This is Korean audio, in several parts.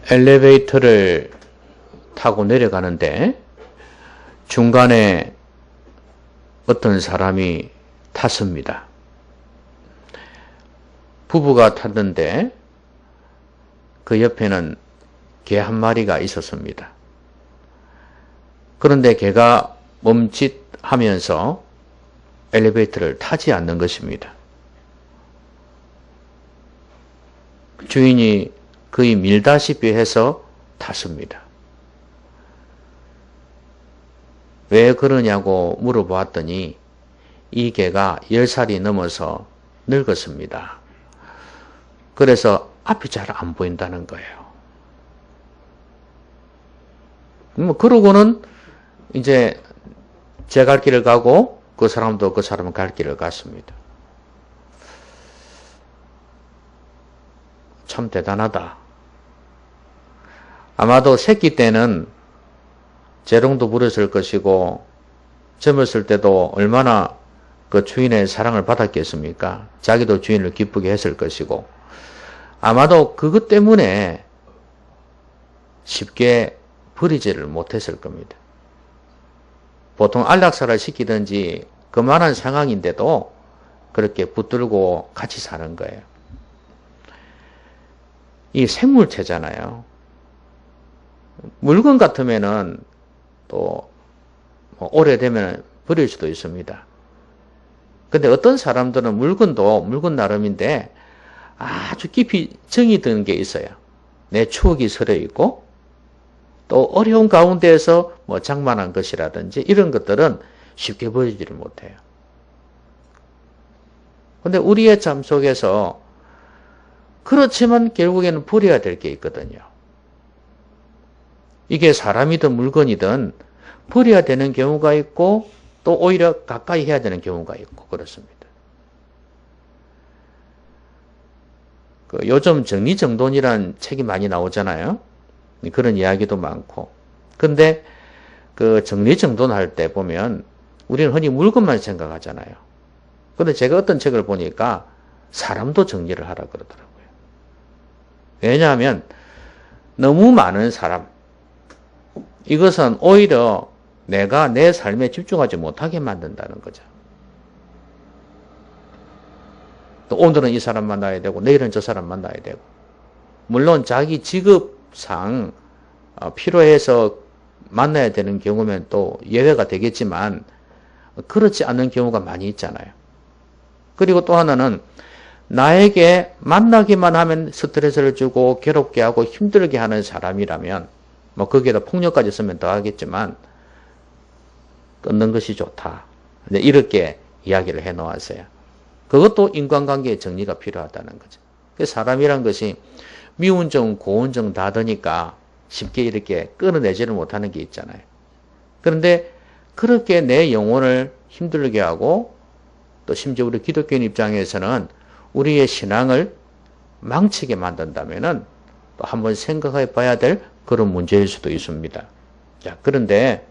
엘리베이터를 타고 내려가는데 중간에 어떤 사람이 탔습니다. 부부가 탔는데 그 옆에는 개 한 마리가 있었습니다. 그런데 개가 멈칫하면서 엘리베이터를 타지 않는 것입니다. 주인이 거의 밀다시피 해서 탔습니다. 왜 그러냐고 물어보았더니 이 개가 10살이 넘어서 늙었습니다. 그래서 앞이 잘 안 보인다는 거예요. 그러고는 이제 제 갈 길을 가고 그 사람도 그 사람은 갈 길을 갔습니다. 참 대단하다. 아마도 새끼 때는 재롱도 부렸을 것이고 젊었을 때도 얼마나 그 주인의 사랑을 받았겠습니까? 자기도 주인을 기쁘게 했을 것이고 아마도 그것 때문에 쉽게 버리지를 못했을 겁니다. 보통 안락사를 시키든지 그만한 상황인데도 그렇게 붙들고 같이 사는 거예요. 이 생물체잖아요. 물건 같으면은 또 오래되면 버릴 수도 있습니다. 근데 어떤 사람들은 물건도 물건 나름인데 아주 깊이 정이 드는 게 있어요. 내 추억이 서려 있고 또 어려운 가운데에서 뭐 장만한 것이라든지 이런 것들은 쉽게 버리지를 못해요. 근데 우리의 삶 속에서 그렇지만 결국에는 버려야 될 게 있거든요. 이게 사람이든 물건이든 버려야 되는 경우가 있고 또 오히려 가까이 해야 되는 경우가 있고 그렇습니다. 요즘 정리정돈이란 책이 많이 나오잖아요. 그런 이야기도 많고. 근데 그 정리정돈할 때 보면 우리는 흔히 물건만 생각하잖아요. 근데 제가 어떤 책을 보니까 사람도 정리를 하라 그러더라고요. 왜냐하면 너무 많은 사람, 이것은 오히려 내가 내 삶에 집중하지 못하게 만든다는 거죠. 또 오늘은 이 사람 만나야 되고 내일은 저 사람 만나야 되고 물론 자기 직업상 필요해서 만나야 되는 경우면 또 예외가 되겠지만 그렇지 않은 경우가 많이 있잖아요. 그리고 또 하나는 나에게 만나기만 하면 스트레스를 주고 괴롭게 하고 힘들게 하는 사람이라면 뭐 거기에다 폭력까지 쓰면 더 하겠지만 끊는 것이 좋다. 이렇게 이야기를 해 놓았어요. 그것도 인간관계의 정리가 필요하다는 거죠. 사람이란 것이 미운정, 고운정 다 드니까 쉽게 이렇게 끊어내지를 못하는 게 있잖아요. 그런데 그렇게 내 영혼을 힘들게 하고 또 심지어 우리 기독교인 입장에서는 우리의 신앙을 망치게 만든다면은 또 한번 생각해 봐야 될 그런 문제일 수도 있습니다. 자, 그런데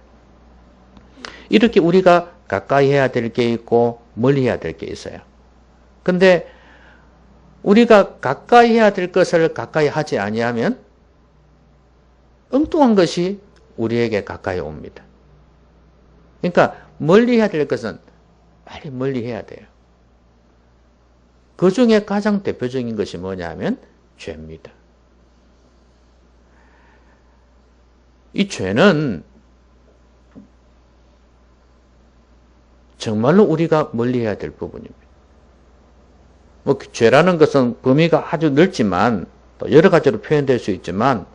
이렇게 우리가 가까이 해야 될 게 있고 멀리 해야 될 게 있어요. 근데 우리가 가까이 해야 될 것을 가까이 하지 아니하면 엉뚱한 것이 우리에게 가까이 옵니다. 그러니까 멀리 해야 될 것은 빨리 멀리 해야 돼요. 그 중에 가장 대표적인 것이 뭐냐면 죄입니다. 이 죄는 정말로 우리가 멀리해야 될 부분입니다. 뭐 죄라는 것은 범위가 아주 넓지만 또 여러 가지로 표현될 수 있지만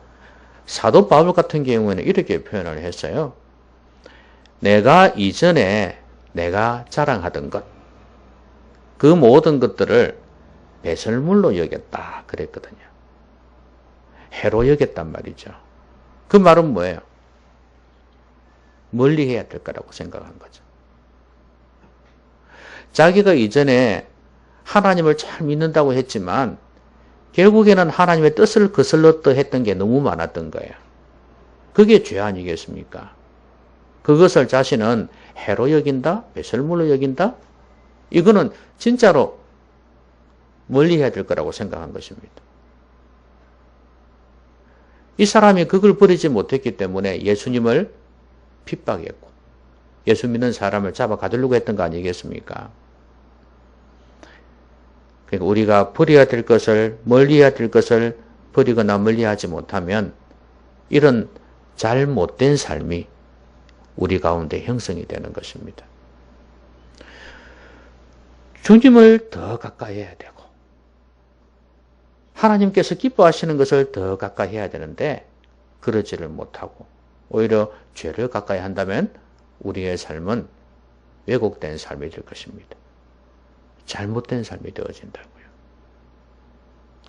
사도 바울 같은 경우에는 이렇게 표현을 했어요. 내가 이전에 내가 자랑하던 것, 그 모든 것들을 배설물로 여겼다 그랬거든요. 해로 여겼단 말이죠. 그 말은 뭐예요? 멀리 해야 될 거라고 생각한 거죠. 자기가 이전에 하나님을 잘 믿는다고 했지만 결국에는 하나님의 뜻을 거슬렀다 했던 게 너무 많았던 거예요. 그게 죄 아니겠습니까? 그것을 자신은 해로 여긴다? 배설물로 여긴다? 이거는 진짜로 멀리 해야 될 거라고 생각한 것입니다. 이 사람이 그걸 버리지 못했기 때문에 예수님을 핍박했고 예수 믿는 사람을 잡아 가두려고 했던 거 아니겠습니까? 그러니까 우리가 버려야 될 것을 멀리해야 될 것을 버리거나 멀리하지 못하면 이런 잘못된 삶이 우리 가운데 형성이 되는 것입니다. 주님을 더 가까이 해야 되고 하나님께서 기뻐하시는 것을 더 가까이 해야 되는데 그러지를 못하고 오히려 죄를 가까이 한다면 우리의 삶은 왜곡된 삶이 될 것입니다. 잘못된 삶이 되어진다고요.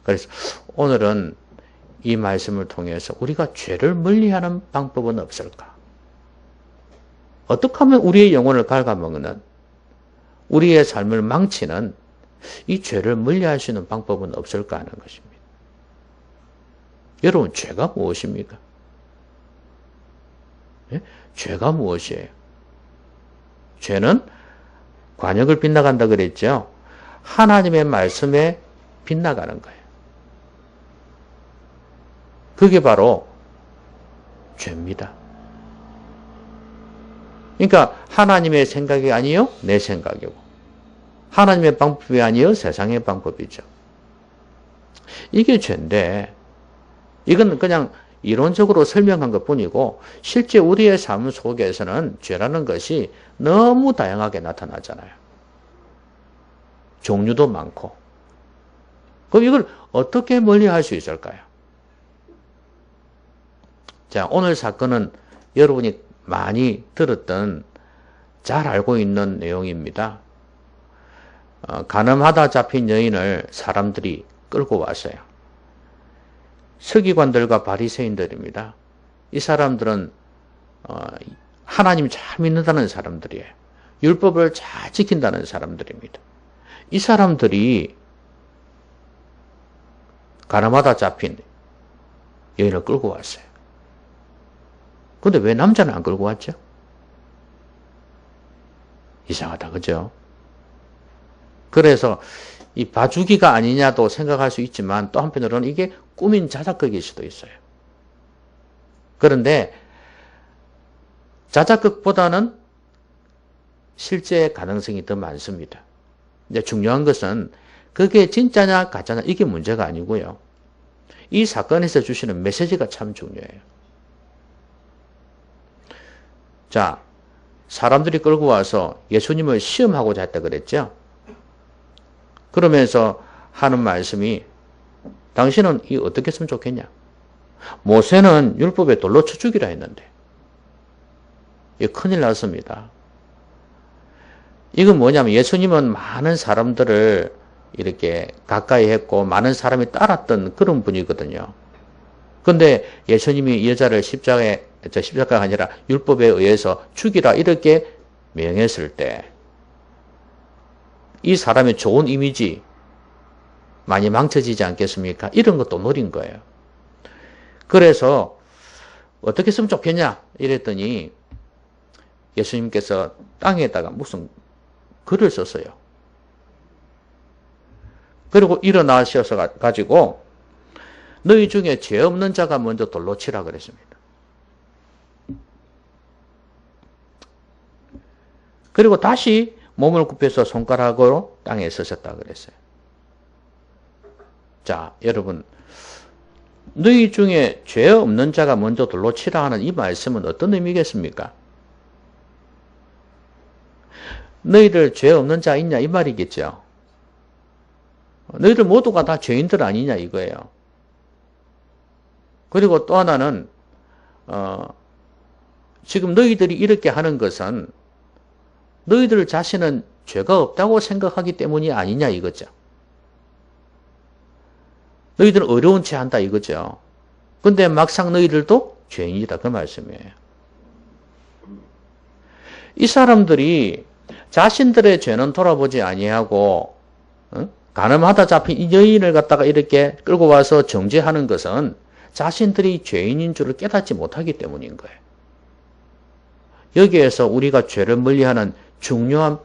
그래서 오늘은 이 말씀을 통해서 우리가 죄를 멀리하는 방법은 없을까? 어떻게 하면 우리의 영혼을 갉아먹는 우리의 삶을 망치는 이 죄를 멀리할 수 있는 방법은 없을까 하는 것입니다. 여러분, 죄가 무엇입니까? 예? 죄가 무엇이에요? 죄는 관역을 빗나간다 그랬죠? 하나님의 말씀에 빗나가는 거예요. 그게 바로 죄입니다. 그러니까 하나님의 생각이 아니요 내 생각이고 하나님의 방법이 아니요 세상의 방법이죠. 이게 죄인데 이건 그냥 이론적으로 설명한 것뿐이고 실제 우리의 삶 속에서는 죄라는 것이 너무 다양하게 나타나잖아요. 종류도 많고. 그럼 이걸 어떻게 멀리할 수 있을까요? 자, 오늘 사건은 여러분이 많이 들었던 잘 알고 있는 내용입니다. 간음하다 잡힌 여인을 사람들이 끌고 왔어요. 서기관들과 바리새인들입니다. 이 사람들은 하나님 잘 믿는다는 사람들이에요. 율법을 잘 지킨다는 사람들입니다. 이 사람들이 간음하다 잡힌 여인을 끌고 왔어요. 근데 왜 남자는 안 끌고 왔죠? 이상하다, 그죠? 그래서 이 봐주기가 아니냐도 생각할 수 있지만 또 한편으로는 이게 꾸민 자작극일 수도 있어요. 그런데 자작극보다는 실제 가능성이 더 많습니다. 이제 중요한 것은 그게 진짜냐 가짜냐 이게 문제가 아니고요. 이 사건에서 주시는 메시지가 참 중요해요. 자, 사람들이 끌고 와서 예수님을 시험하고자 했다 그랬죠? 그러면서 하는 말씀이 당신은 이 어떻게 했으면 좋겠냐? 모세는 율법에 돌로 쳐 죽이라 했는데 이 큰일 났습니다. 이건 뭐냐면 예수님은 많은 사람들을 이렇게 가까이 했고 많은 사람이 따랐던 그런 분이거든요. 근데 예수님이 이 여자를 십자가가 아니라 율법에 의해서 죽이라 이렇게 명했을 때 이 사람의 좋은 이미지 많이 망쳐지지 않겠습니까? 이런 것도 노린 거예요. 그래서 어떻게 했으면 좋겠냐 이랬더니 예수님께서 땅에다가 무슨 글을 썼어요. 그리고 일어나셔서 가지고 너희 중에 죄 없는 자가 먼저 돌로 치라 그랬습니다. 그리고 다시 몸을 굽혀서 손가락으로 땅에 쓰셨다 그랬어요. 자, 여러분, 너희 중에 죄 없는 자가 먼저 돌로 치라 하는 이 말씀은 어떤 의미겠습니까? 너희들 죄 없는 자 있냐 이 말이겠죠. 너희들 모두가 다 죄인들 아니냐 이거예요. 그리고 또 하나는 지금 너희들이 이렇게 하는 것은 너희들 자신은 죄가 없다고 생각하기 때문이 아니냐 이거죠. 너희들은 어려운 채 한다 이거죠. 근데 막상 너희들도 죄인이다 그 말씀이에요. 이 사람들이 자신들의 죄는 돌아보지 아니하고 간음하다 잡힌 이 여인을 갖다가 이렇게 끌고 와서 정죄하는 것은 자신들이 죄인인 줄을 깨닫지 못하기 때문인 거예요. 여기에서 우리가 죄를 멀리하는 중요한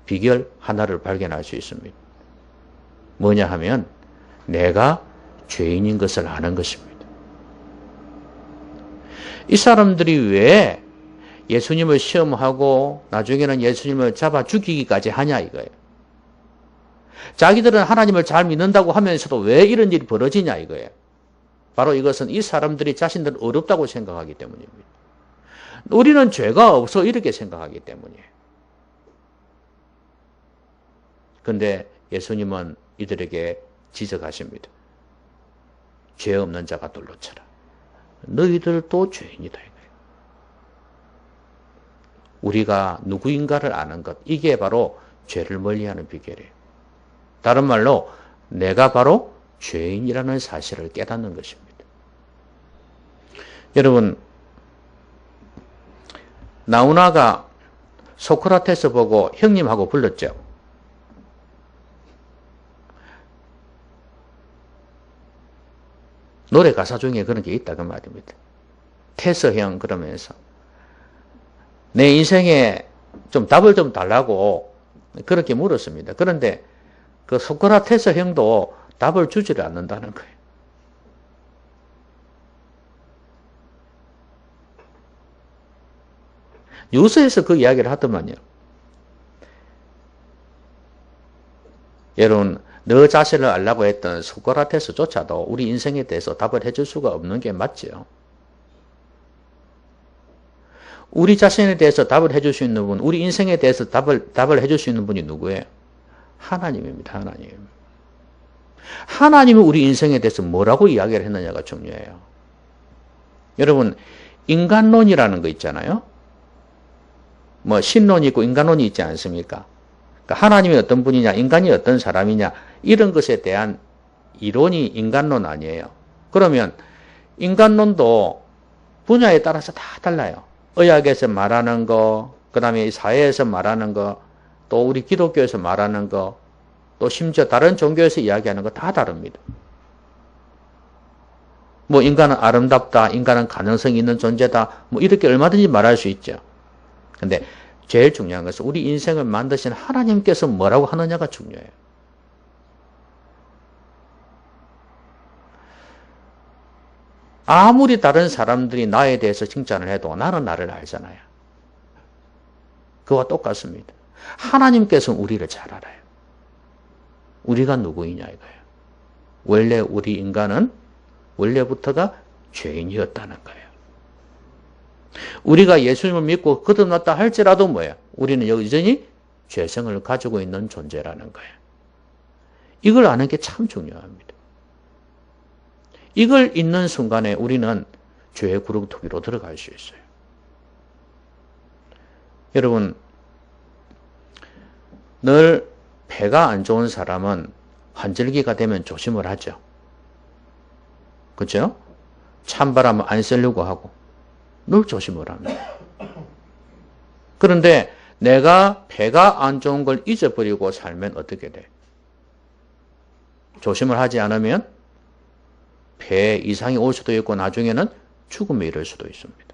비결 하나를 발견할 수 있습니다. 뭐냐 하면 내가 죄인인 것을 아는 것입니다. 이 사람들이 왜 예수님을 시험하고 나중에는 예수님을 잡아 죽이기까지 하냐 이거예요. 자기들은 하나님을 잘 믿는다고 하면서도 왜 이런 일이 벌어지냐 이거예요. 바로 이것은 이 사람들이 자신들은 어렵다고 생각하기 때문입니다. 우리는 죄가 없어 이렇게 생각하기 때문이에요. 그런데 예수님은 이들에게 지적하십니다. 죄 없는 자가 돌로 쳐라. 너희들도 죄인이다 이거예요. 우리가 누구인가를 아는 것, 이게 바로 죄를 멀리하는 비결이에요. 다른 말로 내가 바로 죄인이라는 사실을 깨닫는 것입니다. 여러분, 나우나가 소크라테스 보고 형님하고 불렀죠. 노래 가사 중에 그런 게 있다 그 말입니다. 테스 형 그러면서 내 인생에 좀 답을 좀 달라고 그렇게 물었습니다. 그런데 그 소크라테스 형도 답을 주지를 않는다는 거예요. 뉴스에서 그 이야기를 하더만요. 여러분, 너 자신을 알라고 했던 소크라테스조차도 우리 인생에 대해서 답을 해줄 수가 없는 게 맞죠. 우리 자신에 대해서 답을 해줄 수 있는 분, 우리 인생에 대해서 답을 해줄 수 있는 분이 누구예요? 하나님입니다. 하나님. 하나님은 우리 인생에 대해서 뭐라고 이야기를 했느냐가 중요해요. 여러분, 인간론이라는 거 있잖아요. 뭐 신론이 있고 인간론이 있지 않습니까? 그러니까 하나님이 어떤 분이냐, 인간이 어떤 사람이냐, 이런 것에 대한 이론이 인간론 아니에요. 그러면 인간론도 분야에 따라서 다 달라요. 의학에서 말하는 거, 그 다음에 사회에서 말하는 거, 또 우리 기독교에서 말하는 거, 또 심지어 다른 종교에서 이야기하는 거 다 다릅니다. 뭐 인간은 아름답다, 인간은 가능성이 있는 존재다, 뭐 이렇게 얼마든지 말할 수 있죠. 근데 제일 중요한 것은 우리 인생을 만드신 하나님께서 뭐라고 하느냐가 중요해요. 아무리 다른 사람들이 나에 대해서 칭찬을 해도 나는 나를 알잖아요. 그와 똑같습니다. 하나님께서는 우리를 잘 알아요. 우리가 누구이냐 이거예요. 원래 우리 인간은 원래부터가 죄인이었다는 거예요. 우리가 예수님을 믿고 거듭났다 할지라도 뭐예요? 우리는 여전히 죄성을 가지고 있는 존재라는 거예요. 이걸 아는 게 참 중요합니다. 이걸 잊는 순간에 우리는 죄의 구렁텅이로 들어갈 수 있어요. 여러분, 늘 배가 안 좋은 사람은 환절기가 되면 조심을 하죠. 그렇죠? 찬바람을 안 쐬려고 하고 늘 조심을 합니다. 그런데 내가 배가 안 좋은 걸 잊어버리고 살면 어떻게 돼? 조심을 하지 않으면 폐에 이상이 올 수도 있고 나중에는 죽음에 이를 수도 있습니다.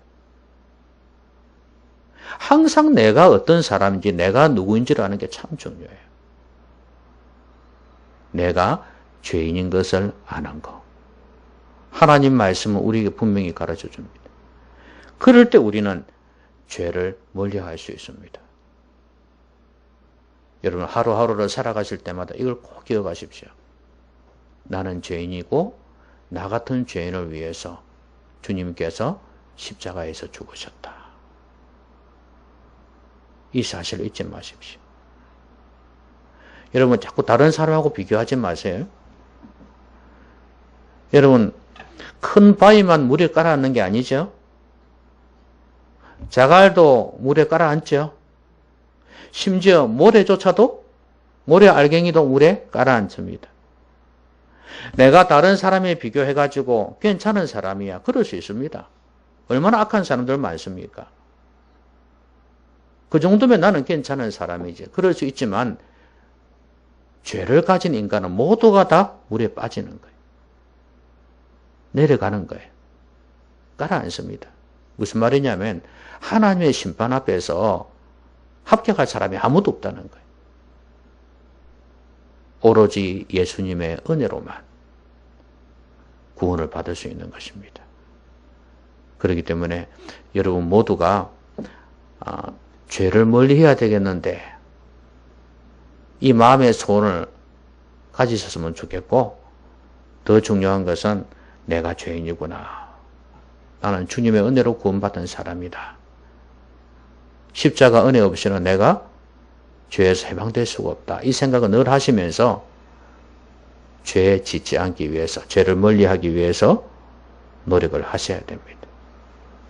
항상 내가 어떤 사람인지 내가 누구인지를 아는 게 참 중요해요. 내가 죄인인 것을 아는 거. 하나님 말씀은 우리에게 분명히 가르쳐 줍니다. 그럴 때 우리는 죄를 멀리할 수 있습니다. 여러분 하루하루를 살아가실 때마다 이걸 꼭 기억하십시오. 나는 죄인이고 나 같은 죄인을 위해서 주님께서 십자가에서 죽으셨다. 이 사실을 잊지 마십시오. 여러분 자꾸 다른 사람하고 비교하지 마세요. 여러분 큰 바위만 물에 깔아앉는 게 아니죠. 자갈도 물에 깔아앉죠. 심지어 모래조차도 모래 알갱이도 물에 깔아앉습니다. 내가 다른 사람에 비교해가지고 괜찮은 사람이야. 그럴 수 있습니다. 얼마나 악한 사람들 많습니까? 그 정도면 나는 괜찮은 사람이지. 그럴 수 있지만 죄를 가진 인간은 모두가 다 물에 빠지는 거예요. 내려가는 거예요. 가라앉습니다. 무슨 말이냐면 하나님의 심판 앞에서 합격할 사람이 아무도 없다는 거예요. 오로지 예수님의 은혜로만 구원을 받을 수 있는 것입니다. 그렇기 때문에 여러분 모두가 죄를 멀리 해야 되겠는데 이 마음의 소원을 가지셨으면 좋겠고, 더 중요한 것은 내가 죄인이구나. 나는 주님의 은혜로 구원받은 사람이다. 십자가 은혜 없이는 내가 죄에서 해방될 수가 없다. 이 생각을 늘 하시면서 죄에 짓지 않기 위해서, 죄를 멀리하기 위해서 노력을 하셔야 됩니다.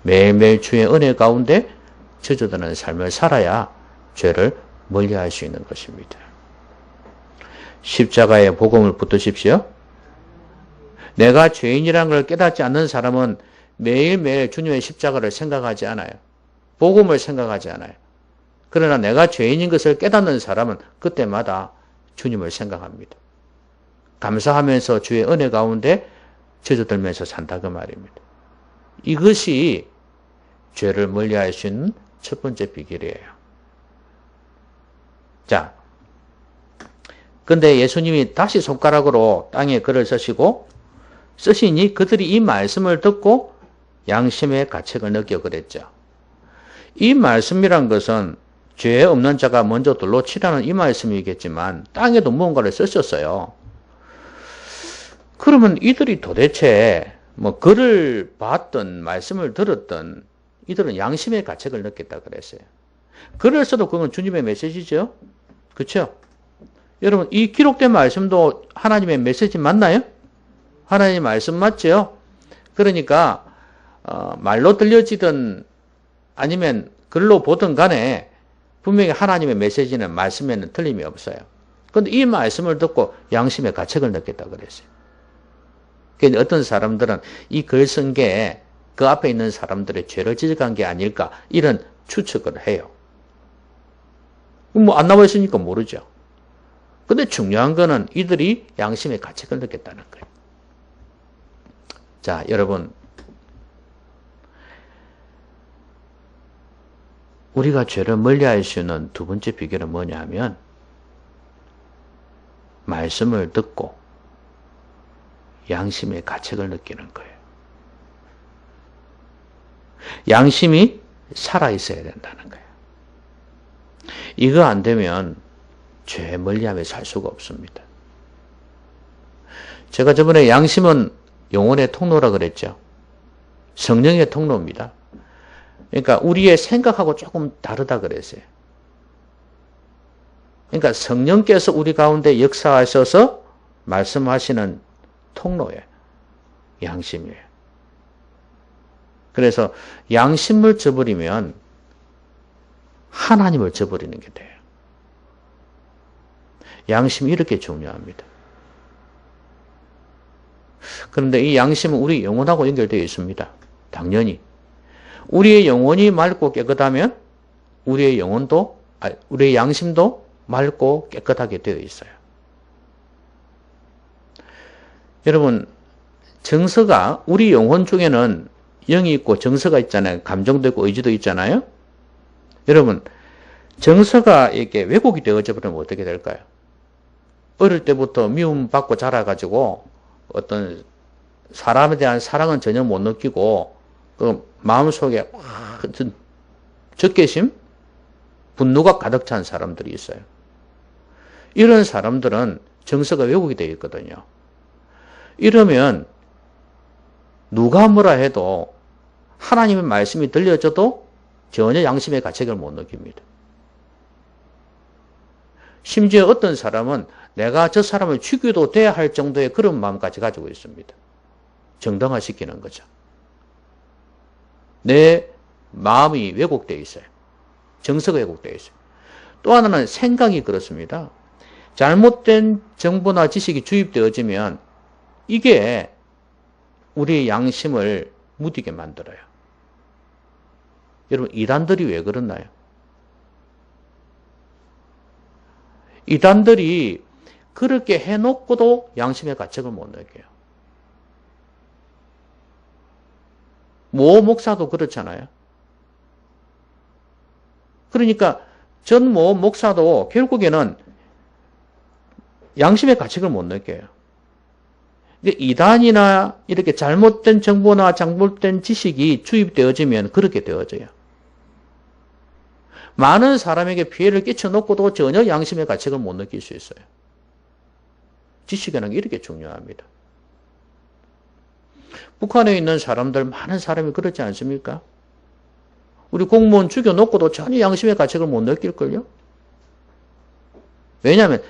매일매일 주의 은혜 가운데 젖어드는 삶을 살아야 죄를 멀리할 수 있는 것입니다. 십자가의 복음을 붙드십시오. 내가 죄인이라는 걸 깨닫지 않는 사람은 매일매일 주님의 십자가를 생각하지 않아요. 복음을 생각하지 않아요. 그러나 내가 죄인인 것을 깨닫는 사람은 그때마다 주님을 생각합니다. 감사하면서 주의 은혜 가운데 젖어들면서 산다 그 말입니다. 이것이 죄를 멀리할 수 있는 첫 번째 비결이에요. 자, 근데 예수님이 다시 손가락으로 땅에 글을 쓰시니 그들이 이 말씀을 듣고 양심의 가책을 느껴 그랬죠. 이 말씀이란 것은 죄 없는 자가 먼저 돌로 치라는 이 말씀이겠지만 땅에도 무언가를 쓰셨어요. 그러면 이들이 도대체 글을 봤던 말씀을 들었던 이들은 양심의 가책을 느꼈다 그랬어요. 글을 써도 그건 주님의 메시지죠. 그렇죠? 여러분 이 기록된 말씀도 하나님의 메시지 맞나요? 하나님의 말씀 맞죠? 그러니까 말로 들려지든 아니면 글로 보든 간에 분명히 하나님의 메시지는 말씀에는 틀림이 없어요. 그런데 이 말씀을 듣고 양심의 가책을 느꼈다 그랬어요. 그러니까 어떤 사람들은 이 글 쓴 게 그 앞에 있는 사람들의 죄를 지적한 게 아닐까 이런 추측을 해요. 안 나와 있으니까 모르죠. 근데 중요한 거는 이들이 양심의 가책을 느꼈다는 거예요. 자, 여러분. 우리가 죄를 멀리할 수 있는 두 번째 비결은 뭐냐 하면 말씀을 듣고 양심의 가책을 느끼는 거예요. 양심이 살아있어야 된다는 거예요. 이거 안 되면 죄 멀리하며 살 수가 없습니다. 제가 저번에 양심은 영혼의 통로라 그랬죠. 성령의 통로입니다. 그러니까 우리의 생각하고 조금 다르다 그랬어요. 그러니까 성령께서 우리 가운데 역사하셔서 말씀하시는 통로예요. 양심이에요. 그래서 양심을 저버리면 하나님을 저버리는 게 돼요. 양심이 이렇게 중요합니다. 그런데 이 양심은 우리 영혼하고 연결되어 있습니다. 당연히. 우리의 영혼이 맑고 깨끗하면 우리의 우리의 양심도 맑고 깨끗하게 되어 있어요. 여러분, 정서가 우리 영혼 중에는 영이 있고 정서가 있잖아요. 감정도 있고 의지도 있잖아요. 여러분, 정서가 이렇게 왜곡이 되어져 버리면 어떻게 될까요? 어릴 때부터 미움받고 자라가지고 어떤 사람에 대한 사랑은 전혀 못 느끼고 그 마음속에 적개심, 분노가 가득 찬 사람들이 있어요. 이런 사람들은 정서가 왜곡이 되어 있거든요. 이러면 누가 뭐라 해도 하나님의 말씀이 들려져도 전혀 양심의 가책을 못 느낍니다. 심지어 어떤 사람은 내가 저 사람을 죽여도 돼야 할 정도의 그런 마음까지 가지고 있습니다. 정당화시키는 거죠. 내 마음이 왜곡되어 있어요. 정서가 왜곡되어 있어요. 또 하나는 생각이 그렇습니다. 잘못된 정보나 지식이 주입되어지면 이게 우리의 양심을 무디게 만들어요. 여러분, 이단들이 왜 그러나요? 이단들이 그렇게 해놓고도 양심의 가책을 못 느껴요. 모 목사도 그렇잖아요. 그러니까 전 모 목사도 결국에는 양심의 가책을 못 느껴요. 이단이나 이렇게 잘못된 정보나 잘못된 지식이 주입되어지면 그렇게 되어져요. 많은 사람에게 피해를 끼쳐놓고도 전혀 양심의 가책을 못 느낄 수 있어요. 지식이라는 게 이렇게 중요합니다. 북한에 있는 사람들, 많은 사람이 그렇지 않습니까? 우리 공무원 죽여놓고도 전혀 양심의 가책을 못 느낄걸요? 왜냐하면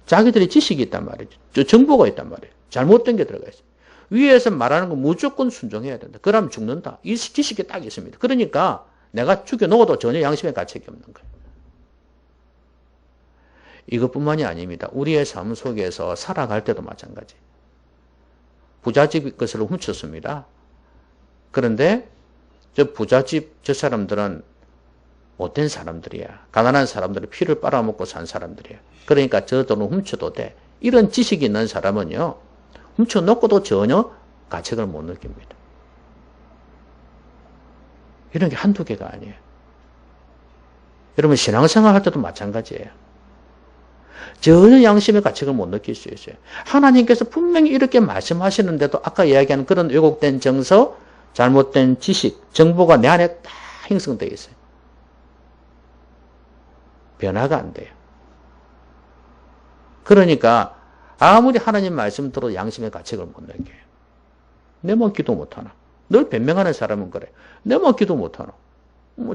자기들이 지식이 있단 말이죠. 정보가 있단 말이에요. 잘못된 게 들어가 있어요. 위에서 말하는 거 무조건 순종해야 된다. 그러면 죽는다. 이 지식이 딱 있습니다. 그러니까 내가 죽여놓아도 전혀 양심의 가책이 없는 거예요. 이것뿐만이 아닙니다. 우리의 삶 속에서 살아갈 때도 마찬가지. 부잣집 것을 훔쳤습니다. 그런데 저 부잣집 저 사람들은 못된 사람들이야. 가난한 사람들이 피를 빨아먹고 산 사람들이야. 그러니까 저 돈을 훔쳐도 돼. 이런 지식이 있는 사람은요. 훔쳐놓고도 전혀 가책을 못 느낍니다. 이런 게 한두 개가 아니에요. 여러분 신앙생활 할 때도 마찬가지예요. 전혀 양심의 가책을 못 느낄 수 있어요. 하나님께서 분명히 이렇게 말씀하시는데도 아까 이야기한 그런 왜곡된 정서, 잘못된 지식, 정보가 내 안에 다 형성되어 있어요. 변화가 안 돼요. 그러니까 아무리 하나님 말씀 들어도 양심의 가책을 못 느껴요. 내만 기도 못하나. 늘 변명하는 사람은 그래. 내만 기도 못하나.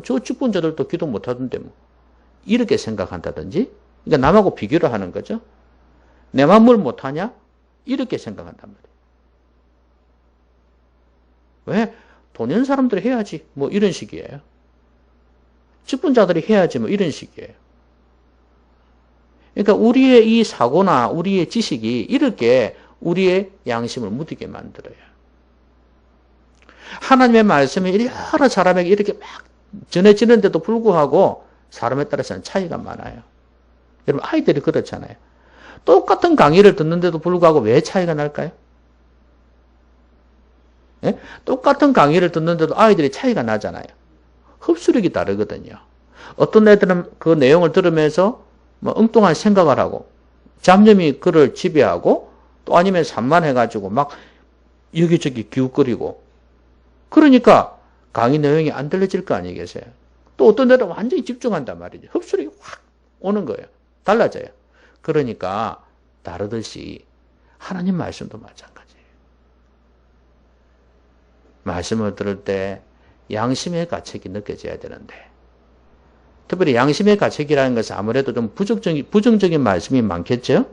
저 직분자들도 기도 못하던데 뭐. 이렇게 생각한다든지, 그러니까 남하고 비교를 하는 거죠. 내만 뭘 못하냐? 이렇게 생각한단 말이에요. 왜? 돈 있는 사람들이 해야지. 뭐 이런 식이에요. 직분자들이 해야지. 뭐 이런 식이에요. 그러니까 우리의 이 사고나 우리의 지식이 이렇게 우리의 양심을 무디게 만들어요. 하나님의 말씀이 여러 사람에게 이렇게 막 전해지는데도 불구하고 사람에 따라서는 차이가 많아요. 여러분 아이들이 그렇잖아요. 똑같은 강의를 듣는데도 불구하고 왜 차이가 날까요? 예? 똑같은 강의를 듣는데도 아이들이 차이가 나잖아요. 흡수력이 다르거든요. 어떤 애들은 그 내용을 들으면서 뭐 엉뚱한 생각을 하고 잡념이 그를 지배하고 또 아니면 산만해가지고 막 여기저기 기웃거리고 그러니까 강의 내용이 안 들려질 거 아니겠어요? 또 어떤 애들은 완전히 집중한단 말이죠. 흡수력이 확 오는 거예요. 달라져요. 그러니까 다르듯이 하나님 말씀도 마찬가지예요. 말씀을 들을 때 양심의 가책이 느껴져야 되는데 특별히 양심의 가책이라는 것은 아무래도 좀 부정적인 말씀이 많겠죠?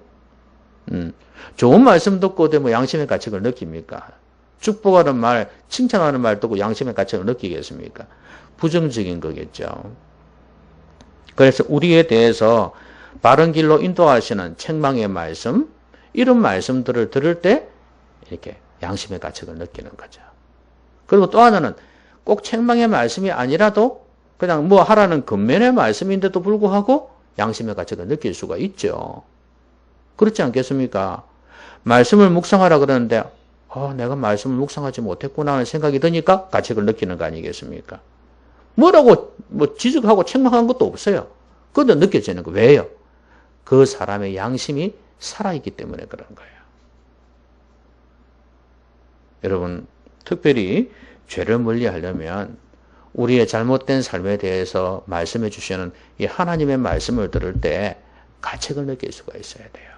좋은 말씀 듣고 뭐 양심의 가책을 느낍니까? 축복하는 말, 칭찬하는 말 듣고 양심의 가책을 느끼겠습니까? 부정적인 거겠죠. 그래서 우리에 대해서 바른 길로 인도하시는 책망의 말씀, 이런 말씀들을 들을 때 이렇게 양심의 가책을 느끼는 거죠. 그리고 또 하나는 꼭 책망의 말씀이 아니라도 그냥 뭐 하라는 겉면의 말씀인데도 불구하고 양심의 가책을 느낄 수가 있죠. 그렇지 않겠습니까? 말씀을 묵상하라 그러는데 내가 말씀을 묵상하지 못했구나 하는 생각이 드니까 가책을 느끼는 거 아니겠습니까? 뭐라고 뭐 지적하고 책망한 것도 없어요. 그런데 느껴지는 거 왜요? 그 사람의 양심이 살아있기 때문에 그런 거예요. 여러분 특별히 죄를 멀리하려면 우리의 잘못된 삶에 대해서 말씀해 주시는 이 하나님의 말씀을 들을 때 가책을 느낄 수가 있어야 돼요.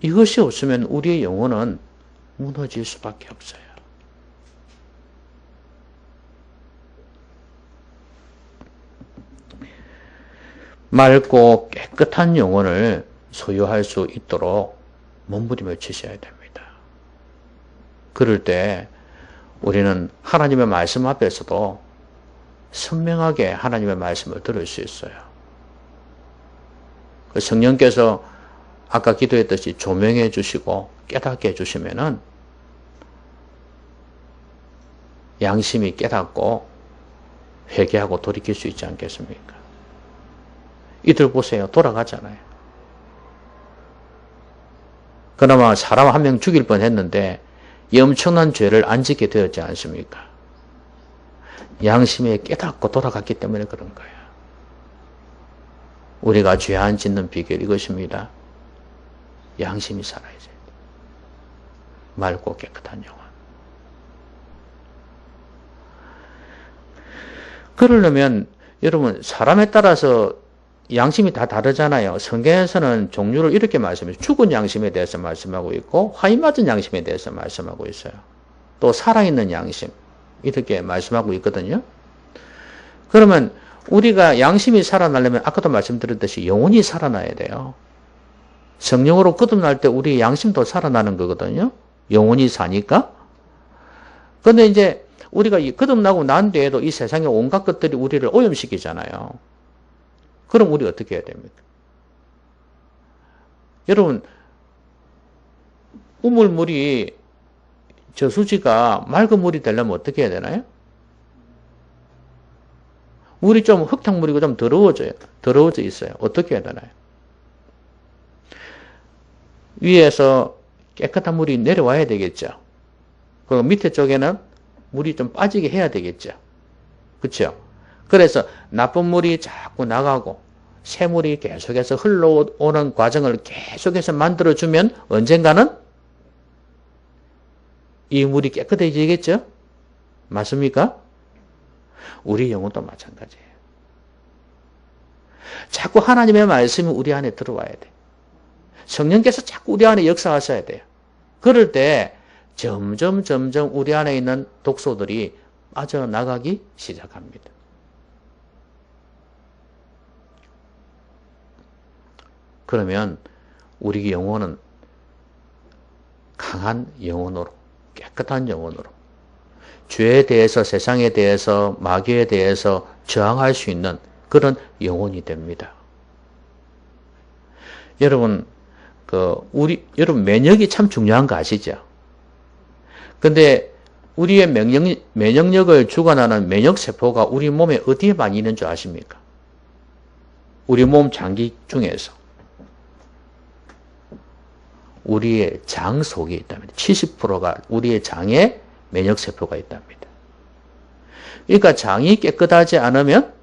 이것이 없으면 우리의 영혼은 무너질 수밖에 없어요. 맑고 깨끗한 영혼을 소유할 수 있도록 몸부림을 치셔야 됩니다. 그럴 때 우리는 하나님의 말씀 앞에서도 선명하게 하나님의 말씀을 들을 수 있어요. 성령께서 아까 기도했듯이 조명해 주시고 깨닫게 해주시면은 양심이 깨닫고 회개하고 돌이킬 수 있지 않겠습니까? 이들 보세요. 돌아가잖아요. 그나마 사람 한 명 죽일 뻔했는데 이 엄청난 죄를 안 짓게 되었지 않습니까? 양심에 깨닫고 돌아갔기 때문에 그런 거예요. 우리가 죄 안 짓는 비결 이것입니다. 양심이 살아야지. 맑고 깨끗한 영혼. 그러려면 여러분 사람에 따라서 양심이 다 다르잖아요. 성경에서는 종류를 이렇게 말씀해요. 죽은 양심에 대해서 말씀하고 있고 화인 맞은 양심에 대해서 말씀하고 있어요. 또 살아있는 양심 이렇게 말씀하고 있거든요. 그러면 우리가 양심이 살아나려면 아까도 말씀드렸듯이 영혼이 살아나야 돼요. 성령으로 거듭날 때 우리 양심도 살아나는 거거든요. 영혼이 사니까. 근데 이제 우리가 거듭나고 난 뒤에도 이 세상의 온갖 것들이 우리를 오염시키잖아요. 그럼 우리 어떻게 해야 됩니까? 여러분, 우물물이 저수지가 맑은 물이 되려면 어떻게 해야 되나요? 물이 좀 흙탕물이고 좀 더러워져 있어요. 어떻게 해야 되나요? 위에서 깨끗한 물이 내려와야 되겠죠. 그리고 밑에 쪽에는 물이 좀 빠지게 해야 되겠죠. 그렇죠? 그래서 나쁜 물이 자꾸 나가고 새물이 계속해서 흘러오는 과정을 계속해서 만들어주면 언젠가는 이 물이 깨끗해지겠죠? 맞습니까? 우리 영혼도 마찬가지예요. 자꾸 하나님의 말씀이 우리 안에 들어와야 돼. 성령께서 자꾸 우리 안에 역사하셔야 돼요. 그럴 때 점점 우리 안에 있는 독소들이 빠져나가기 시작합니다. 그러면 우리 영혼은 강한 영혼으로, 깨끗한 영혼으로 죄에 대해서, 세상에 대해서, 마귀에 대해서 저항할 수 있는 그런 영혼이 됩니다. 여러분, 여러분 면역이 참 중요한 거 아시죠? 근데 우리의 면역력을 주관하는 면역세포가 우리 몸에 어디에 많이 있는 줄 아십니까? 우리 몸 장기 중에서. 우리의 장 속에 있답니다. 70%가 우리의 장에 면역세포가 있답니다. 그러니까 장이 깨끗하지 않으면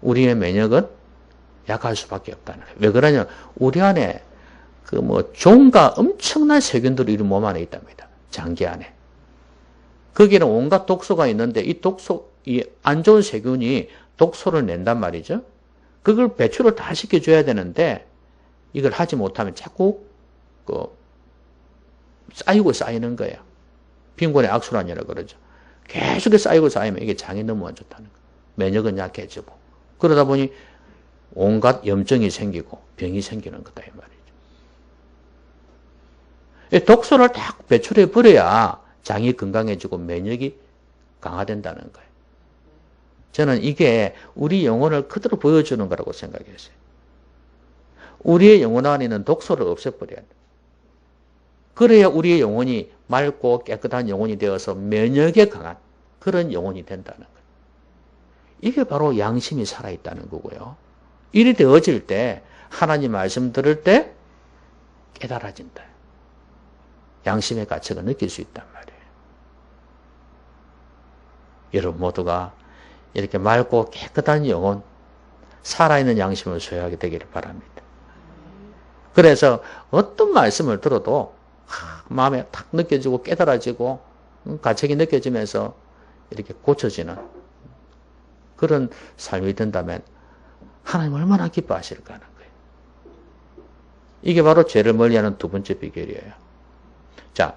우리의 면역은 약할 수밖에 없다는 거예요. 왜 그러냐? 우리 안에 종과 엄청난 세균들이 우리 몸 안에 있답니다. 장기 안에. 거기는 온갖 독소가 있는데 이 안 좋은 세균이 독소를 낸단 말이죠. 그걸 배출을 다 시켜줘야 되는데 이걸 하지 못하면 자꾸 쌓이는 거예요. 빈곤의 악순환이라고 그러죠. 계속해서 쌓이면 이게 장이 너무 안 좋다는 거예요. 면역은 약해지고. 그러다 보니 온갖 염증이 생기고 병이 생기는 거다 이 말이죠. 독소를 딱 배출해 버려야 장이 건강해지고 면역이 강화된다는 거예요. 저는 이게 우리 영혼을 그대로 보여주는 거라고 생각했어요. 우리의 영혼 안에 있는 독소를 없애버려야 돼. 그래야 우리의 영혼이 맑고 깨끗한 영혼이 되어서 면역에 강한 그런 영혼이 된다는 거예요. 이게 바로 양심이 살아있다는 거고요. 일이 되어질 때 하나님 말씀 들을 때 깨달아진다. 양심의 가치가 느낄 수 있단 말이에요. 여러분 모두가 이렇게 맑고 깨끗한 영혼, 살아있는 양심을 소유하게 되기를 바랍니다. 그래서 어떤 말씀을 들어도 마음에 탁 느껴지고 깨달아지고 가책이 느껴지면서 이렇게 고쳐지는 그런 삶이 된다면 하나님 얼마나 기뻐하실까 하는 거예요. 이게 바로 죄를 멀리하는 두 번째 비결이에요. 자,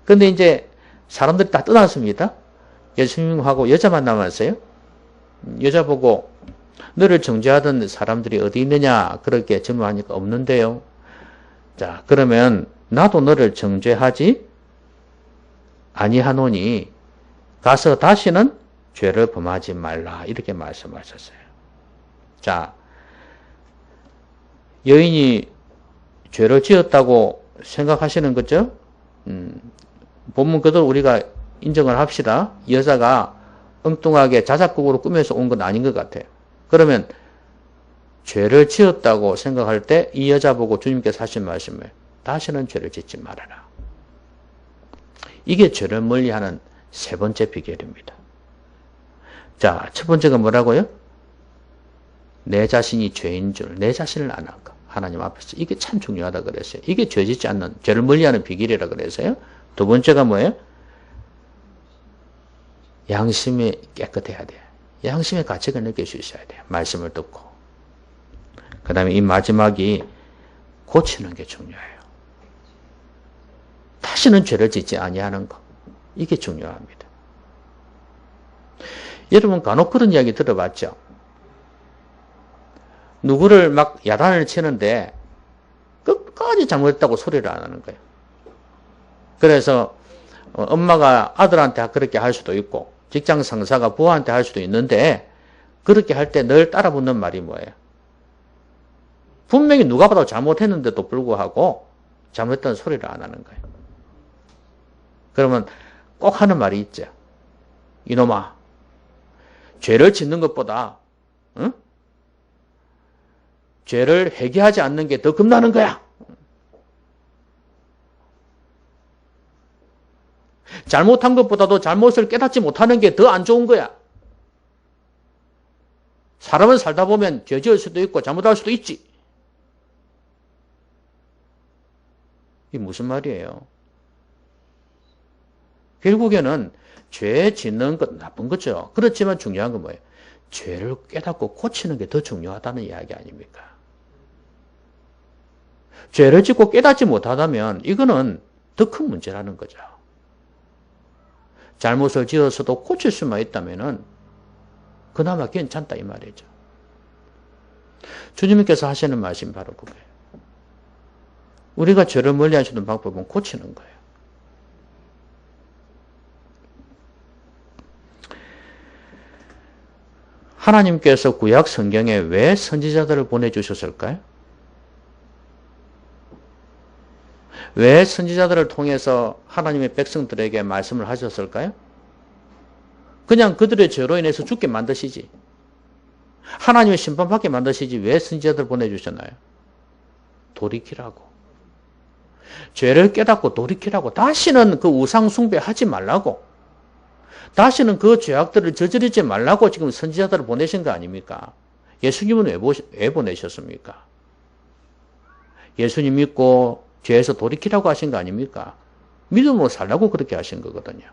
근데 이제 사람들이 다 떠났습니다. 예수님하고 여자만 남았어요. 여자 보고 너를 정죄하던 사람들이 어디 있느냐 그렇게 질문하니까 없는데요. 자, 그러면 나도 너를 정죄하지 아니하노니 가서 다시는 죄를 범하지 말라 이렇게 말씀하셨어요. 자, 여인이 죄를 지었다고 생각하시는 거죠? 본문 그대로 우리가 인정을 합시다. 여자가 엉뚱하게 자작극으로 꾸며서 온 건 아닌 것 같아요. 그러면 죄를 지었다고 생각할 때 이 여자 보고 주님께서 하신 말씀을 다시는 죄를 짓지 말아라. 이게 죄를 멀리하는 세 번째 비결입니다. 자, 첫 번째가 뭐라고요? 내 자신이 죄인 줄, 내 자신을 안 할까? 하나님 앞에서. 이게 참 중요하다 그랬어요. 이게 죄 짓지 않는, 죄를 멀리하는 비결이라 그래서요. 두 번째가 뭐예요? 양심이 깨끗해야 돼요. 양심의 가책을 느낄 수 있어야 돼요. 말씀을 듣고. 그 다음에 이 마지막이 고치는 게 중요해요. 다시는 죄를 짓지 아니하는 것. 이게 중요합니다. 여러분 간혹 그런 이야기 들어봤죠? 누구를 막 야단을 치는데 끝까지 잘못했다고 소리를 안 하는 거예요. 그래서 엄마가 아들한테 그렇게 할 수도 있고 직장 상사가 부하한테 할 수도 있는데 그렇게 할 때 늘 따라붙는 말이 뭐예요? 분명히 누가 봐도 잘못했는데도 불구하고 잘못했다는 소리를 안 하는 거예요. 그러면 꼭 하는 말이 있죠. 이놈아, 죄를 짓는 것보다 응? 죄를 회개하지 않는 게 더 겁나는 거야. 잘못한 것보다도 잘못을 깨닫지 못하는 게 더 안 좋은 거야. 사람은 살다 보면 죄 지을 수도 있고 잘못할 수도 있지. 이게 무슨 말이에요? 결국에는 죄 짓는 것 나쁜 거죠. 그렇지만 중요한 건 뭐예요? 죄를 깨닫고 고치는 게 더 중요하다는 이야기 아닙니까? 죄를 짓고 깨닫지 못하다면 이거는 더 큰 문제라는 거죠. 잘못을 지어서도 고칠 수만 있다면은 그나마 괜찮다 이 말이죠. 주님께서 하시는 말씀 바로 그거예요. 우리가 죄를 멀리 하시는 방법은 고치는 거예요. 하나님께서 구약 성경에 왜 선지자들을 보내주셨을까요? 왜 선지자들을 통해서 하나님의 백성들에게 말씀을 하셨을까요? 그냥 그들의 죄로 인해서 죽게 만드시지. 하나님의 심판받게 만드시지 왜 선지자들을 보내주셨나요? 돌이키라고. 죄를 깨닫고 돌이키라고. 다시는 그 우상 숭배하지 말라고. 다시는 그 죄악들을 저지르지 말라고 지금 선지자들을 보내신 거 아닙니까? 예수님은 왜 보내셨습니까? 예수님 믿고 죄에서 돌이키라고 하신 거 아닙니까? 믿음으로 살라고 그렇게 하신 거거든요.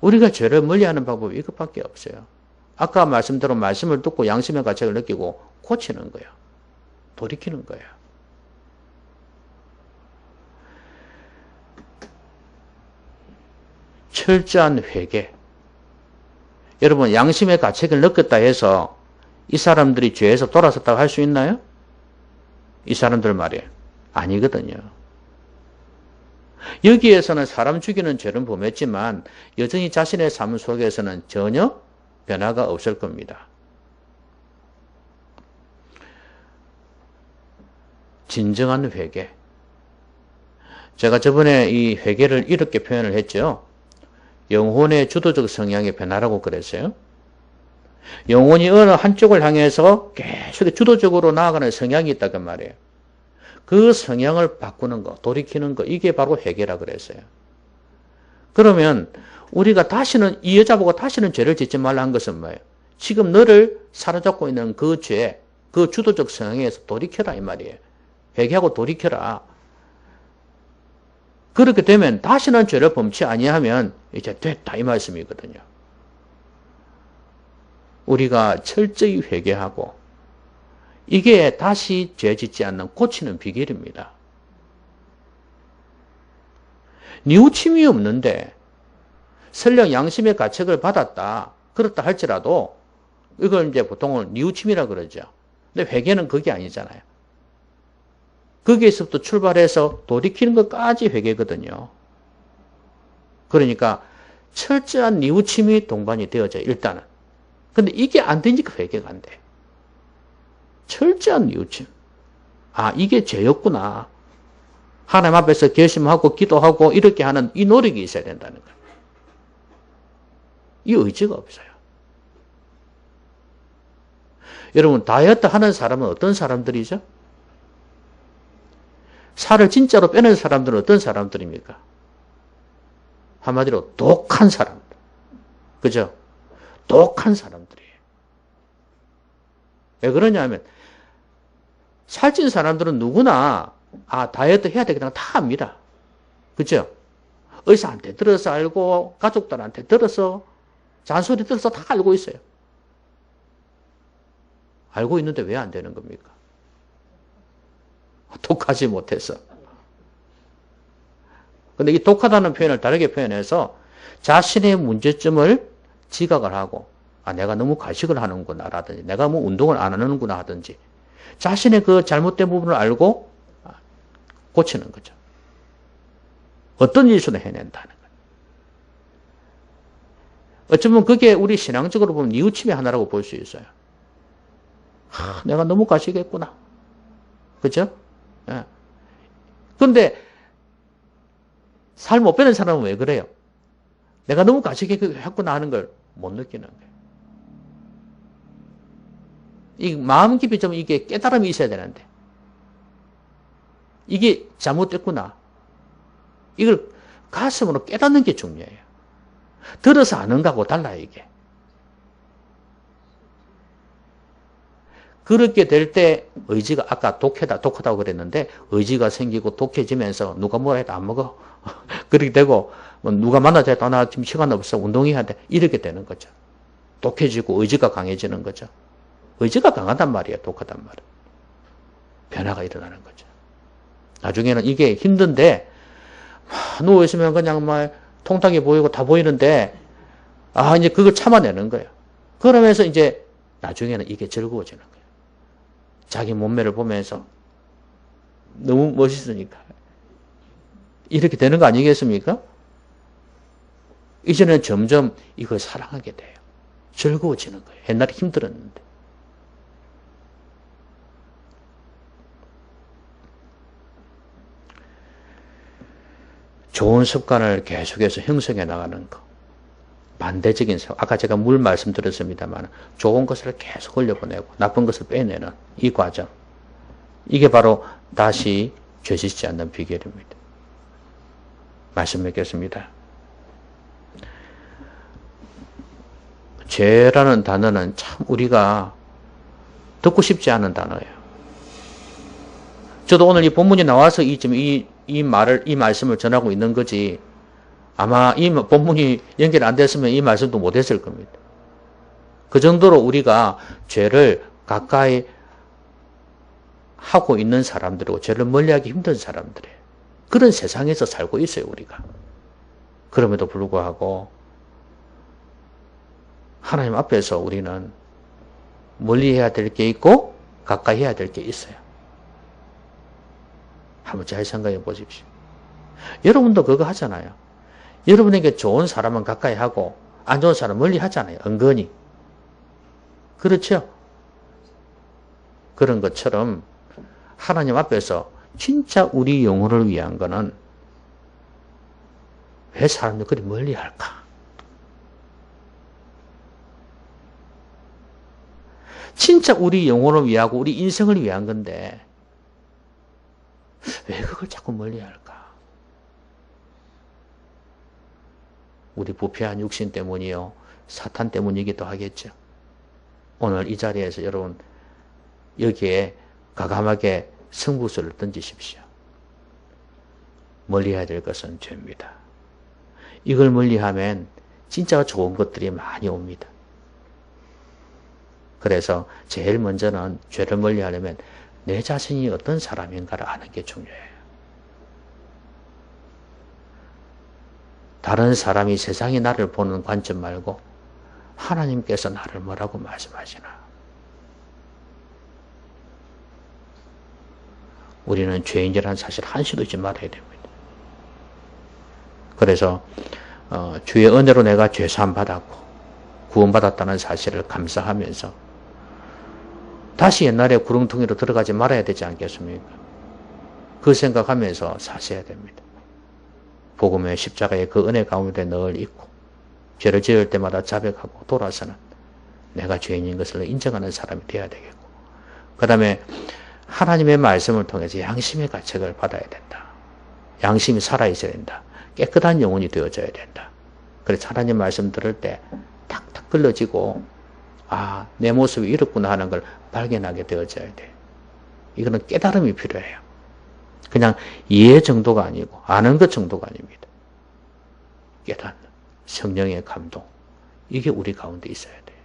우리가 죄를 멀리하는 방법이 이것밖에 없어요. 아까 말씀대로 말씀을 듣고 양심의 가책을 느끼고 고치는 거예요. 돌이키는 거예요. 철저한 회개. 여러분 양심의 가책을 느꼈다 해서 이 사람들이 죄에서 돌아섰다고 할 수 있나요? 이 사람들 말이에요. 아니거든요. 여기에서는 사람 죽이는 죄는 범했지만 여전히 자신의 삶 속에서는 전혀 변화가 없을 겁니다. 진정한 회개. 제가 저번에 이 회개를 이렇게 표현을 했죠. 영혼의 주도적 성향의 변화라고 그랬어요. 영혼이 어느 한쪽을 향해서 계속 주도적으로 나아가는 성향이 있다고 말이에요. 그 성향을 바꾸는 거, 돌이키는 거, 이게 바로 회개라 그랬어요. 그러면 우리가 다시는, 이 여자 보고 다시는 죄를 짓지 말라 한 것은 뭐예요? 지금 너를 사로잡고 있는 그 죄, 그 주도적 성향에서 돌이켜라 이 말이에요. 회개하고 돌이켜라. 그렇게 되면 다시는 죄를 범치 아니하면 이제 됐다 이 말씀이거든요. 우리가 철저히 회개하고 이게 다시 죄 짓지 않는 고치는 비결입니다. 뉘우침이 없는데 설령 양심의 가책을 받았다 그렇다 할지라도 이걸 이제 보통은 뉘우침이라 그러죠. 근데 회개는 그게 아니잖아요. 거기에서부터 출발해서 돌이키는 것까지 회개거든요. 그러니까 철저한 뉘우침이 동반이 되어져요. 일단은. 근데 이게 안 되니까 회개가 안 돼. 철저한 뉘우침. 아, 이게 죄였구나. 하나님 앞에서 결심하고 기도하고 이렇게 하는 이 노력이 있어야 된다는 거예요. 이 의지가 없어요. 여러분, 다이어트 하는 사람은 어떤 사람들이죠? 살을 진짜로 빼는 사람들은 어떤 사람들입니까? 한마디로 독한 사람들. 그죠? 독한 사람들이에요. 왜 그러냐면 살찐 사람들은 누구나 다이어트 해야 되겠다 다 압니다. 그죠? 의사한테 들어서 알고 가족들한테 들어서 잔소리 들어서 다 알고 있어요. 알고 있는데 왜 안 되는 겁니까? 독하지 못해서. 근데 이 독하다는 표현을 다르게 표현해서 자신의 문제점을 지각을 하고 내가 너무 과식을 하는구나 라든지 내가 뭐 운동을 안 하는구나 하든지 자신의 그 잘못된 부분을 알고 고치는 거죠. 어떤 일수는 해낸다는 거예요. 어쩌면 그게 우리 신앙적으로 보면 뉘우침의 하나라고 볼 수 있어요. 내가 너무 과식했구나. 그죠? 예. 근데 살 못 빼는 사람은 왜 그래요? 내가 너무 과식했구나 하는 걸 못 느끼는 거예요. 이 마음 깊이 좀 이게 깨달음이 있어야 되는데 이게 잘못됐구나. 이걸 가슴으로 깨닫는 게 중요해요. 들어서 아는 거하고 달라요, 이게. 그렇게 될 때 의지가 아까 독하다고 그랬는데 의지가 생기고 독해지면서 누가 뭐라 해도 안 먹어. 그렇게 되고 누가 만나자 해도 나 지금 시간 없어. 운동해야 돼. 이렇게 되는 거죠. 독해지고 의지가 강해지는 거죠. 의지가 강하단 말이에요. 독하단 말은. 변화가 일어나는 거죠. 나중에는 이게 힘든데 누워있으면 그냥 막 통닭이 보이고 다 보이는데 이제 그걸 참아내는 거예요. 그러면서 이제 나중에는 이게 즐거워지는 거예요. 자기 몸매를 보면서 너무 멋있으니까 이렇게 되는 거 아니겠습니까? 이제는 점점 이걸 사랑하게 돼요. 즐거워지는 거예요. 옛날에 힘들었는데. 좋은 습관을 계속해서 형성해 나가는 것. 반대적인 습관. 아까 제가 물 말씀드렸습니다만 좋은 것을 계속 올려보내고 나쁜 것을 빼내는 이 과정. 이게 바로 다시 죄 짓지 않는 비결입니다. 말씀 맺겠습니다. 죄라는 단어는 참 우리가 듣고 싶지 않은 단어예요. 저도 오늘 이 본문이 나와서 이 말씀을 전하고 있는 거지, 아마 이 본문이 연결 안 됐으면 이 말씀도 못 했을 겁니다. 그 정도로 우리가 죄를 가까이 하고 있는 사람들이고, 죄를 멀리하기 힘든 사람들이에요. 그런 세상에서 살고 있어요, 우리가. 그럼에도 불구하고, 하나님 앞에서 우리는 멀리 해야 될 게 있고, 가까이 해야 될 게 있어요. 한번 잘 생각해 보십시오. 여러분도 그거 하잖아요. 여러분에게 좋은 사람은 가까이 하고 안 좋은 사람은 멀리 하잖아요. 은근히. 그렇죠? 그런 것처럼 하나님 앞에서 진짜 우리 영혼을 위한 거는 왜 사람들 그리 멀리 할까? 진짜 우리 영혼을 위하고 우리 인생을 위한 건데 왜 그걸 자꾸 멀리 할까? 우리 부패한 육신 때문이요. 사탄 때문이기도 하겠죠. 오늘 이 자리에서 여러분 여기에 과감하게 승부수를 던지십시오. 멀리해야 될 것은 죄입니다. 이걸 멀리하면 진짜 좋은 것들이 많이 옵니다. 그래서 제일 먼저는 죄를 멀리하려면 내 자신이 어떤 사람인가를 아는 게 중요해요. 다른 사람이 세상이 나를 보는 관점 말고 하나님께서 나를 뭐라고 말씀하시나. 우리는 죄인이라는 사실 한시도 잊지 말아야 됩니다. 그래서 주의 은혜로 내가 죄사함 받았고 구원받았다는 사실을 감사하면서 다시 옛날에 구렁텅이로 들어가지 말아야 되지 않겠습니까? 그 생각하면서 사셔야 됩니다. 복음의 십자가의 그 은혜 가운데 늘 있고 죄를 지을 때마다 자백하고 돌아서는 내가 죄인인 것을 인정하는 사람이 되어야 되겠고, 그 다음에 하나님의 말씀을 통해서 양심의 가책을 받아야 된다. 양심이 살아있어야 된다. 깨끗한 영혼이 되어져야 된다. 그래서 하나님 말씀 들을 때 탁탁 걸러지고 내 모습이 이렇구나 하는 걸 발견하게 되어져야 돼. 이거는 깨달음이 필요해요. 그냥 이해 정도가 아니고 아는 것 정도가 아닙니다. 깨닫는 성령의 감동, 이게 우리 가운데 있어야 돼요.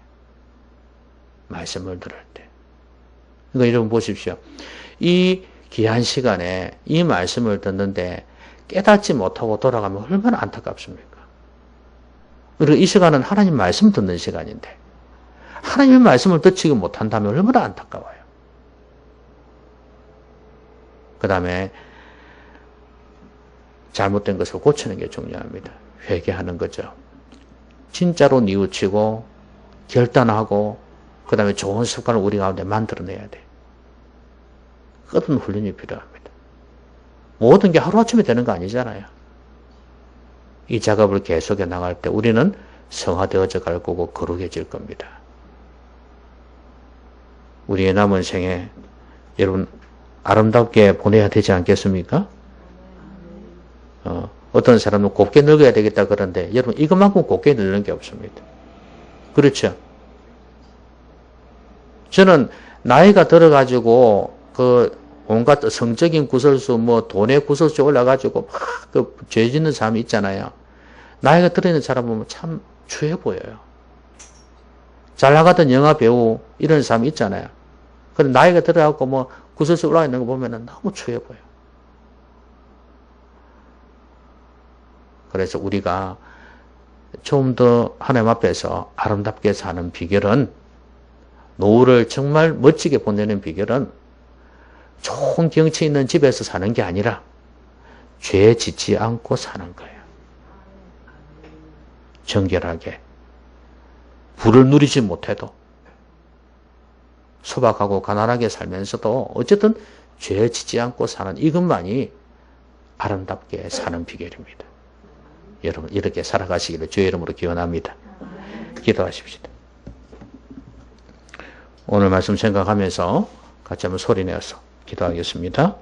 말씀을 들을 때. 그러니까 여러분 보십시오. 이 귀한 시간에 이 말씀을 듣는데 깨닫지 못하고 돌아가면 얼마나 안타깝습니까? 그리고 이 시간은 하나님 말씀 듣는 시간인데 하나님의 말씀을 듣지 못한다면 얼마나 안타까워요. 그 다음에 잘못된 것을 고치는 게 중요합니다. 회개하는 거죠. 진짜로 뉘우치고 결단하고 그 다음에 좋은 습관을 우리 가운데 만들어내야 돼. 끝은 훈련이 필요합니다. 모든 게 하루아침에 되는 거 아니잖아요. 이 작업을 계속해 나갈 때 우리는 성화되어져 갈 거고 거룩해질 겁니다. 우리의 남은 생에 여러분 아름답게 보내야 되지 않겠습니까? 어떤 사람은 곱게 늙어야 되겠다 그러는데 여러분 이것만큼 곱게 늙는 게 없습니다. 그렇죠? 저는 나이가 들어가지고 그 온갖 성적인 구설수 뭐 돈의 구설수 올라가지고 막 그 죄 짓는 사람이 있잖아요. 나이가 들어있는 사람 보면 참 추해 보여요. 잘 나가던 영화 배우 이런 사람이 있잖아요. 근데 나이가 들어가고 뭐 구설수 올라가 있는 거 보면 너무 추해 보여. 그래서 우리가 좀 더 하나님 앞에서 아름답게 사는 비결은 노후를 정말 멋지게 보내는 비결은 좋은 경치 있는 집에서 사는 게 아니라 죄 짓지 않고 사는 거예요. 정결하게. 부를 누리지 못해도 소박하고 가난하게 살면서도 어쨌든 죄 짓지 않고 사는 이것만이 아름답게 사는 비결입니다. 여러분 이렇게 살아가시기를 주의 이름으로 기원합니다. 기도하십시오. 오늘 말씀 생각하면서 같이 한번 소리내어서 기도하겠습니다.